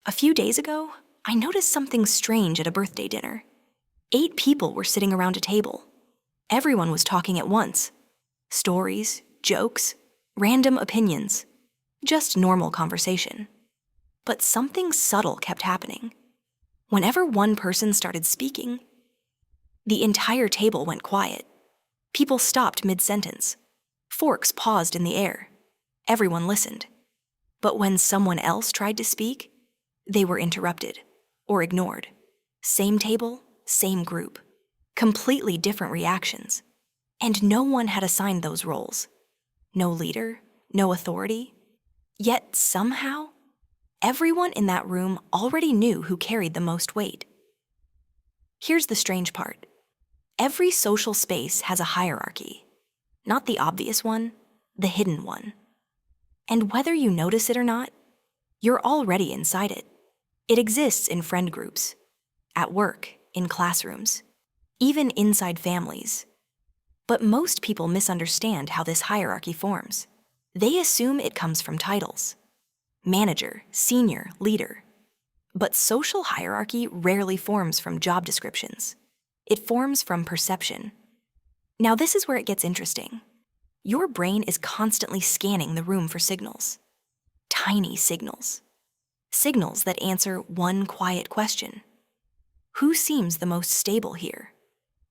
A few days ago, I noticed something strange at a birthday dinner. 8 people were sitting around a table. Everyone was talking at once. Stories, jokes, random opinions. Just normal conversation. But something subtle kept happening. Whenever one person started speaking, the entire table went quiet. People stopped mid-sentence. Forks paused in the air. Everyone listened. But when someone else tried to speak, they were interrupted or ignored. Same table, same group. Completely different reactions. And no one had assigned those roles. No leader, no authority. Yet somehow, everyone in that room already knew who carried the most weight. Here's the strange part. Every social space has a hierarchy. Not the obvious one, the hidden one. And whether you notice it or not, you're already inside it. It exists in friend groups, at work, in classrooms, even inside families. But most people misunderstand how this hierarchy forms. They assume it comes from titles. Manager, senior, leader. But social hierarchy rarely forms from job descriptions. It forms from perception. Now this is where it gets interesting. Your brain is constantly scanning the room for signals. Tiny signals. Signals that answer one quiet question. Who seems the most stable here?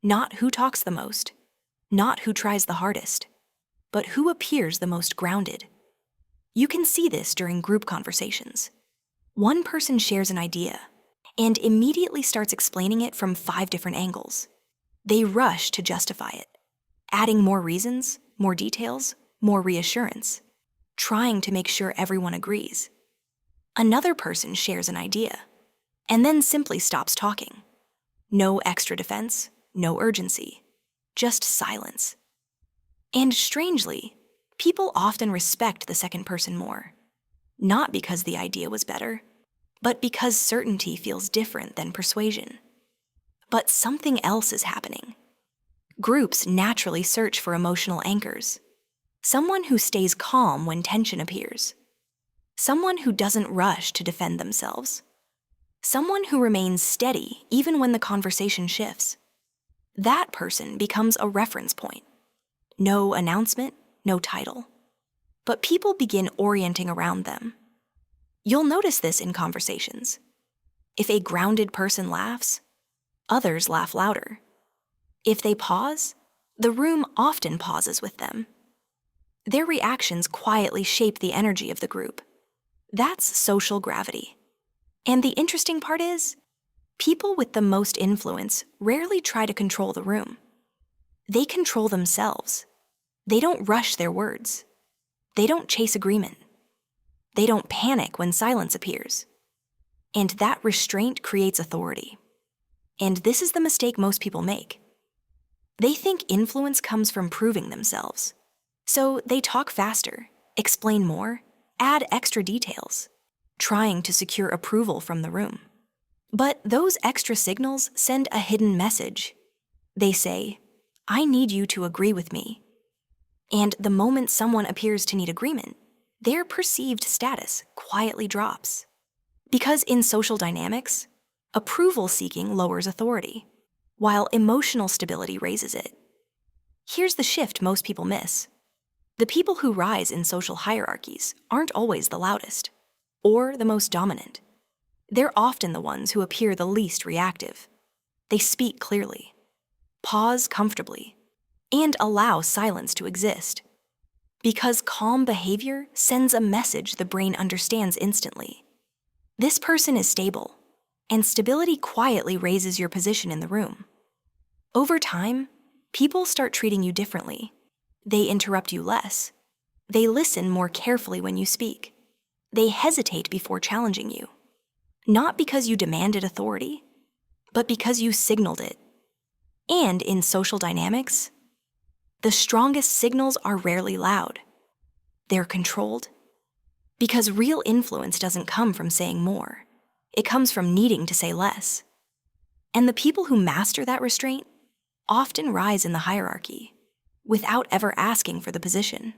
Not who talks the most, not who tries the hardest, but who appears the most grounded. You can see this during group conversations. One person shares an idea and immediately starts explaining it from 5 different angles. They rush to justify it, adding more reasons, more details, more reassurance, trying to make sure everyone agrees. Another person shares an idea and then simply stops talking. No extra defense, no urgency, just silence. And strangely, people often respect the second person more, not because the idea was better, but because certainty feels different than persuasion. But something else is happening. Groups naturally search for emotional anchors. Someone who stays calm when tension appears. Someone who doesn't rush to defend themselves. Someone who remains steady even when the conversation shifts. That person becomes a reference point. No announcement, no title. But people begin orienting around them. You'll notice this in conversations. If a grounded person laughs, others laugh louder. If they pause, the room often pauses with them. Their reactions quietly shape the energy of the group. That's social gravity. And the interesting part is, people with the most influence rarely try to control the room. They control themselves. They don't rush their words. They don't chase agreement. They don't panic when silence appears. And that restraint creates authority. And this is the mistake most people make. They think influence comes from proving themselves. So they talk faster, explain more, add extra details, trying to secure approval from the room. But those extra signals send a hidden message. They say, I need you to agree with me. And the moment someone appears to need agreement, their perceived status quietly drops. Because in social dynamics, approval seeking lowers authority, while emotional stability raises it. Here's the shift most people miss. The people who rise in social hierarchies aren't always the loudest or the most dominant. They're often the ones who appear the least reactive. They speak clearly, pause comfortably, and allow silence to exist. Because calm behavior sends a message the brain understands instantly. This person is stable, and stability quietly raises your position in the room. Over time, people start treating you differently. They interrupt you less. They listen more carefully when you speak. They hesitate before challenging you. Not because you demanded authority, but because you signaled it. And in social dynamics, the strongest signals are rarely loud. They're controlled. Because real influence doesn't come from saying more. It comes from needing to say less. And the people who master that restraint often rise in the hierarchy without ever asking for the position.